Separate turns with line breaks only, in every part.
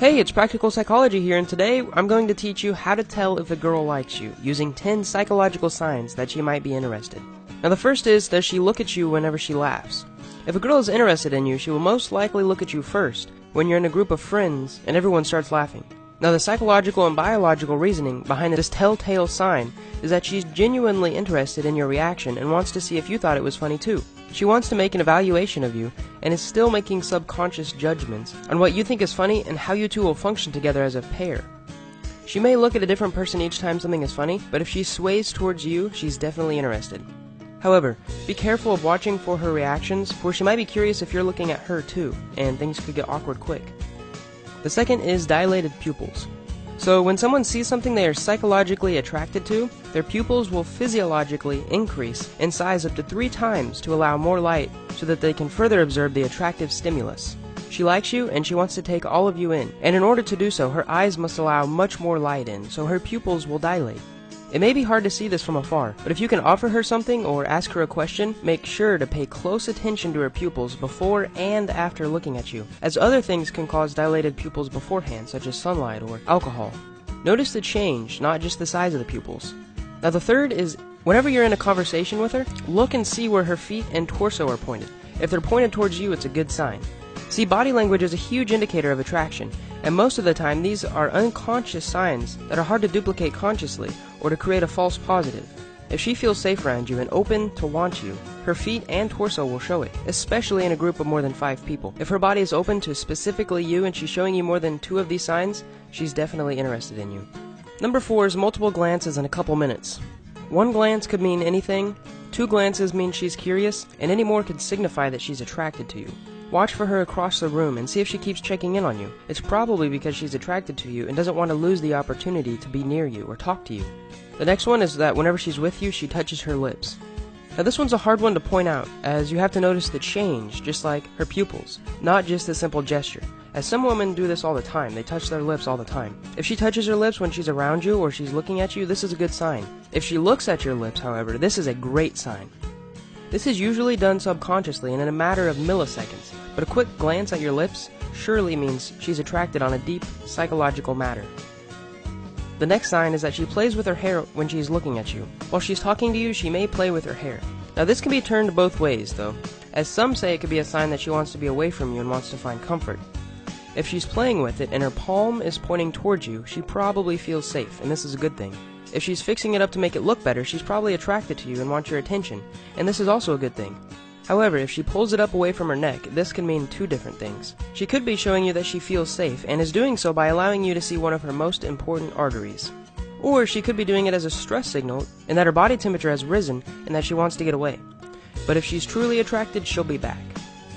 Hey, it's Practical Psychology here, and today I'm going to teach you how to tell if a girl likes you, using 10 psychological signs that she might be interested. Now the first is, does she look at you whenever she laughs? If a girl is interested in you, she will most likely look at you first, when you're in a group of friends and everyone starts laughing. Now the psychological and biological reasoning behind this telltale sign is that she's genuinely interested in your reaction and wants to see if you thought it was funny too. She wants to make an evaluation of you and is still making subconscious judgments on what you think is funny and how you two will function together as a pair. She may look at a different person each time something is funny, but if she sways towards you, she's definitely interested. However, be careful of watching for her reactions, for she might be curious if you're looking at her too, and things could get awkward quick. The second is dilated pupils. So when someone sees something they are psychologically attracted to, their pupils will physiologically increase in size up to 3 times to allow more light so that they can further absorb the attractive stimulus. She likes you and she wants to take all of you in, and in order to do so, her eyes must allow much more light in, so her pupils will dilate. It may be hard to see this from afar, but if you can offer her something or ask her a question, make sure to pay close attention to her pupils before and after looking at you, as other things can cause dilated pupils beforehand, such as sunlight or alcohol. Notice the change, not just the size of the pupils. Now the third is, whenever you're in a conversation with her, look and see where her feet and torso are pointed. If they're pointed towards you, it's a good sign. See, body language is a huge indicator of attraction, and most of the time these are unconscious signs that are hard to duplicate consciously or to create a false positive. If she feels safe around you and open to want you, her feet and torso will show it, especially in a group of more than 5 people. If her body is open to specifically you and she's showing you more than 2 of these signs, she's definitely interested in you. Number 4 is multiple glances in a couple minutes. 1 glance could mean anything, 2 glances mean she's curious, and any more could signify that she's attracted to you. Watch for her across the room and see if she keeps checking in on you. It's probably because she's attracted to you and doesn't want to lose the opportunity to be near you or talk to you. The next one is that whenever she's with you, she touches her lips. Now this one's a hard one to point out, as you have to notice the change, just like her pupils, not just the simple gesture. As some women do this all the time, they touch their lips all the time. If she touches her lips when she's around you or she's looking at you, this is a good sign. If she looks at your lips, however, this is a great sign. This is usually done subconsciously and in a matter of milliseconds, but a quick glance at your lips surely means she's attracted on a deep psychological matter. The next sign is that she plays with her hair when she's looking at you. While she's talking to you, she may play with her hair. Now this can be turned both ways though, as some say it could be a sign that she wants to be away from you and wants to find comfort. If she's playing with it and her palm is pointing towards you, she probably feels safe, and this is a good thing. If she's fixing it up to make it look better, she's probably attracted to you and wants your attention, and this is also a good thing. However, if she pulls it up away from her neck, this can mean 2 different things. She could be showing you that she feels safe, and is doing so by allowing you to see one of her most important arteries. Or she could be doing it as a stress signal, in that her body temperature has risen and that she wants to get away. But if she's truly attracted, she'll be back.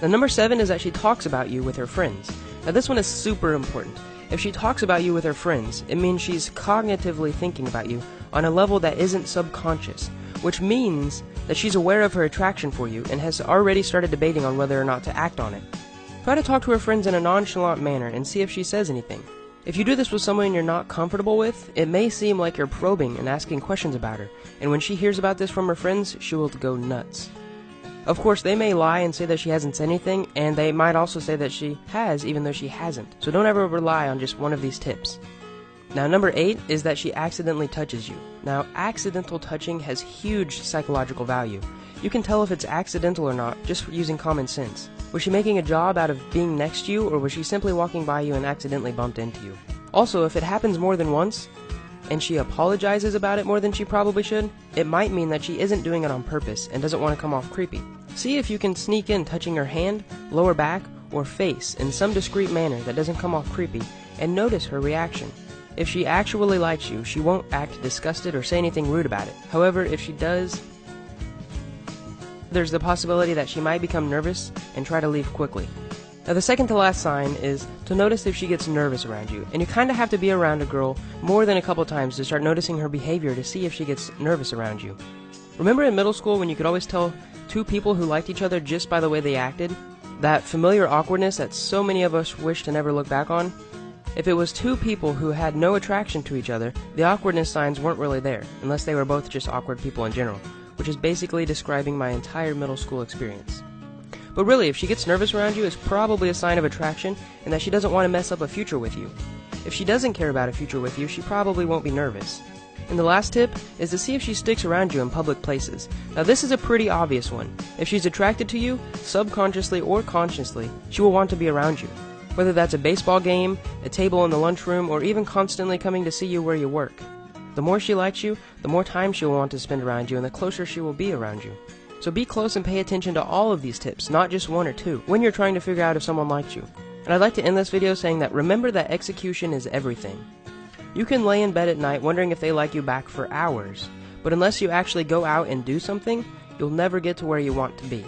The number 7 is that she talks about you with her friends. Now this one is super important. If she talks about you with her friends, it means she's cognitively thinking about you on a level that isn't subconscious, which means that she's aware of her attraction for you and has already started debating on whether or not to act on it. Try to talk to her friends in a nonchalant manner and see if she says anything. If you do this with someone you're not comfortable with, it may seem like you're probing and asking questions about her, and when she hears about this from her friends, she will go nuts. Of course, they may lie and say that she hasn't said anything, and they might also say that she has even though she hasn't, so don't ever rely on just one of these tips. Now number 8 is that she accidentally touches you. Now accidental touching has huge psychological value. You can tell if it's accidental or not just using common sense. Was she making a job out of being next to you, or was she simply walking by you and accidentally bumped into you? Also, if it happens more than once, and she apologizes about it more than she probably should, it might mean that she isn't doing it on purpose and doesn't want to come off creepy. See if you can sneak in touching her hand, lower back, or face in some discreet manner that doesn't come off creepy, and notice her reaction. If she actually likes you, she won't act disgusted or say anything rude about it. However, if she does, there's the possibility that she might become nervous and try to leave quickly. Now the second to last sign is to notice if she gets nervous around you, and you kinda have to be around a girl more than a couple times to start noticing her behavior to see if she gets nervous around you. Remember in middle school when you could always tell 2 people who liked each other just by the way they acted? That familiar awkwardness that so many of us wish to never look back on? If it was 2 people who had no attraction to each other, the awkwardness signs weren't really there, unless they were both just awkward people in general, which is basically describing my entire middle school experience. But really, if she gets nervous around you, it's probably a sign of attraction and that she doesn't want to mess up a future with you. If she doesn't care about a future with you, she probably won't be nervous. And the last tip is to see if she sticks around you in public places. Now this is a pretty obvious one. If she's attracted to you, subconsciously or consciously, she will want to be around you. Whether that's a baseball game, a table in the lunchroom, or even constantly coming to see you where you work. The more she likes you, the more time she will want to spend around you and the closer she will be around you. So be close and pay attention to all of these tips, not just one or two, when you're trying to figure out if someone likes you. And I'd like to end this video saying that remember that execution is everything. You can lay in bed at night wondering if they like you back for hours, but unless you actually go out and do something, you'll never get to where you want to be.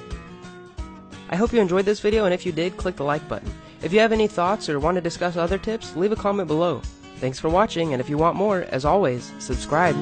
I hope you enjoyed this video, and if you did, click the like button. If you have any thoughts or want to discuss other tips, leave a comment below. Thanks for watching, and if you want more, as always, subscribe.